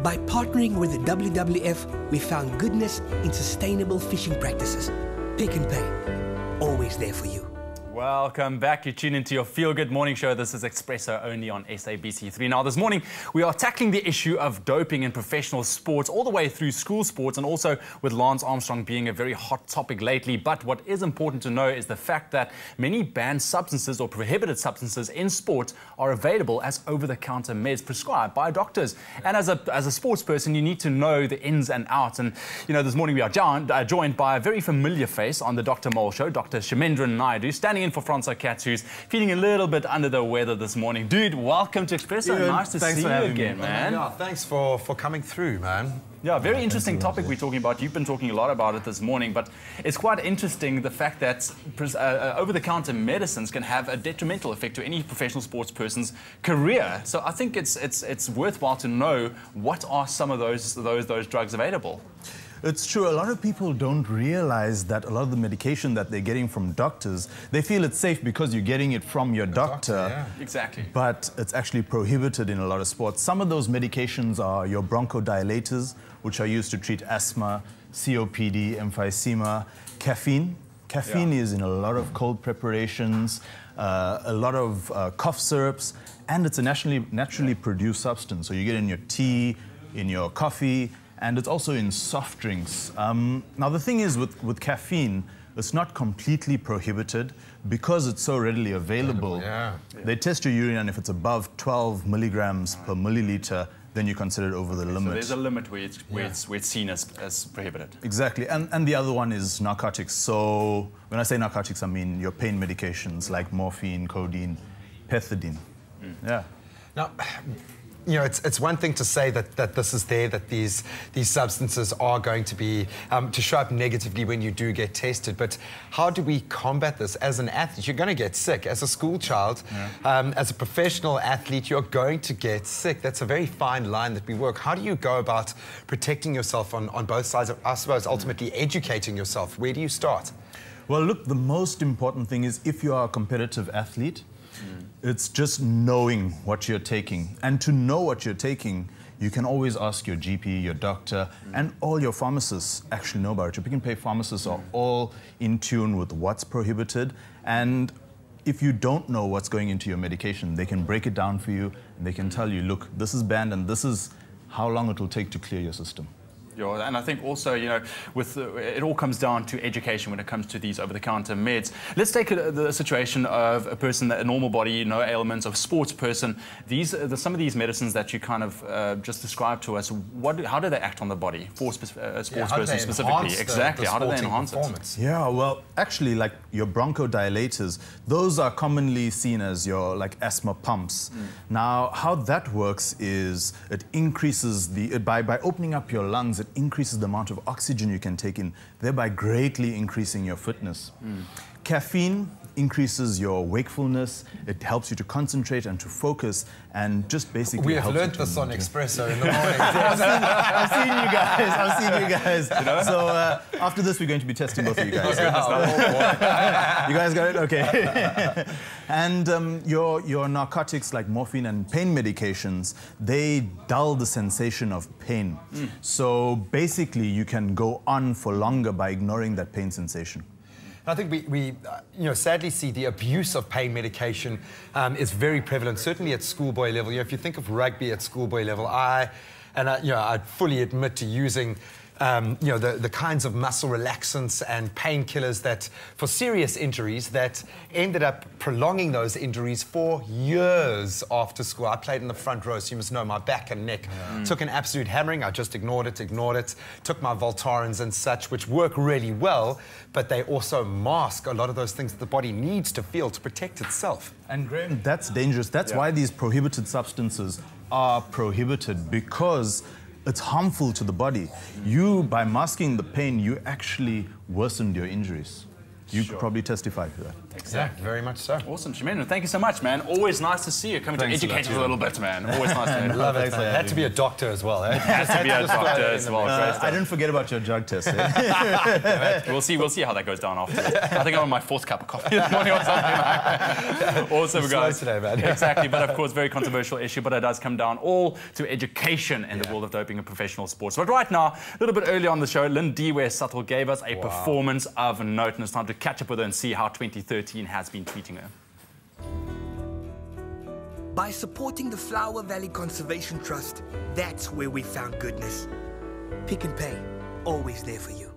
By partnering with the WWF, we found goodness in sustainable fishing practices. Pick and Pay, always there for you. Welcome back. You tune into your Feel Good Morning Show. This is Expresso only on SABC3. Now, this morning, we are tackling the issue of doping in professional sports, all the way through school sports, and also with Lance Armstrong being a very hot topic lately. But what is important to know is the fact that many banned substances or prohibited substances in sport are available as over-the-counter meds prescribed by doctors. And as a sports person, you need to know the ins and outs. And, you know, this morning we are joined by a very familiar face on the Dr Mol Show, Dr Chamendran Naidoo, standing in for Francois Katz, who's feeling a little bit under the weather this morning. Dude, welcome to Expresso. Nice to see you again, man. Yeah, thanks for coming through, man. Yeah, very interesting topic we're talking about. You've been talking a lot about it this morning, but it's quite interesting the fact that over-the-counter medicines can have a detrimental effect to any professional sports person's career. So I think it's worthwhile to know what are some of those drugs available. It's true. A lot of people don't realize that a lot of the medication that they're getting from doctors, they feel it's safe because you're getting it from your doctor. Yeah. Exactly. But it's actually prohibited in a lot of sports. Some of those medications are your bronchodilators, which are used to treat asthma, COPD, emphysema. Caffeine. Caffeine is in a lot of cold preparations, a lot of cough syrups, and it's a naturally produced substance. So you get it in your tea, in your coffee, and it's also in soft drinks. Now, the thing is with caffeine, it's not completely prohibited because it's so readily available. They test your urine, and if it's above 12 milligrams per milliliter, then you consider it over the limit. So there's a limit where it's seen as prohibited. Exactly. And the other one is narcotics. So when I say narcotics, I mean your pain medications like morphine, codeine, pethidine. Yeah. Now, you know, it's one thing to say that this is there, that these substances are going to be to show up negatively when you do get tested. But how do we combat this? As an athlete, you're going to get sick. As a school child, as a professional athlete, you're going to get sick. That's a very fine line that we work. How do you go about protecting yourself on both sides of, I suppose, ultimately educating yourself? Where do you start? Well, look, the most important thing is if you are a competitive athlete, it's just knowing what you're taking. And to know what you're taking, you can always ask your GP, your doctor, and all your pharmacists actually know about it. Your Pick and Pay pharmacists are all in tune with what's prohibited. And if you don't know what's going into your medication, they can break it down for you, and they can tell you, look, this is banned, and this is how long it will take to clear your system. Yeah, and I think also, you know, it all comes down to education when it comes to these over-the-counter meds. Let's take the situation of a person, a normal body, no ailments, of a sports person. Some of these medicines that you kind of just described to us, how do they act on the body for a sports person specifically? Exactly, how do they enhance it? Yeah, well, actually, like your bronchodilators, those are commonly seen as your asthma pumps. Now, how that works is it increases by opening up your lungs, it increases the amount of oxygen you can take in, thereby greatly increasing your fitness. Caffeine increases your wakefulness, it helps you to concentrate and to focus, and just basically we have helps learned you this on Expresso in the morning. I've seen you guys. You know? So after this, we're going to be testing both of you guys. You guys got it? Okay. And your narcotics like morphine and pain medications, they dull the sensation of pain. So basically, you can go on for longer by ignoring that pain sensation. I think we sadly see the abuse of pain medication is very prevalent, certainly at schoolboy level. You know, if you think of rugby at schoolboy level, I fully admit to using the kinds of muscle relaxants and painkillers that, for serious injuries, that ended up prolonging those injuries for years after school. I played in the front row, so you must know my back and neck took an absolute hammering. I just ignored it, took my Voltarens and such, which work really well, but they also mask a lot of those things that the body needs to feel to protect itself. And Graham, that's dangerous. That's why these prohibited substances are prohibited, because it's harmful to the body. By masking the pain, you actually worsened your injuries. You could probably testify to that. Exactly. Yeah, very much so. Awesome, Chamendran. Thank you so much, man. Always nice to see you. Coming Thanks to educate us a little bit, man. Always nice to Love it. Thanks, Man. Had to be a doctor as well, eh? Has to be a doctor as well. I didn't forget about your drug test. Eh? We'll see how that goes down after. I think I'm on my 4th cup of coffee this morning or something like that. Awesome, guys. Today, man. Exactly, but of course, very controversial issue, but it does come down all to education in the world of doping and professional sports. But right now, a little bit earlier on the show, Lynn Dewey-Suttle gave us a performance of note, and it's time to catch up with her and see how 2013 has been treating her. By supporting the Flower Valley Conservation Trust, that's where we found goodness. Pick and Pay, always there for you.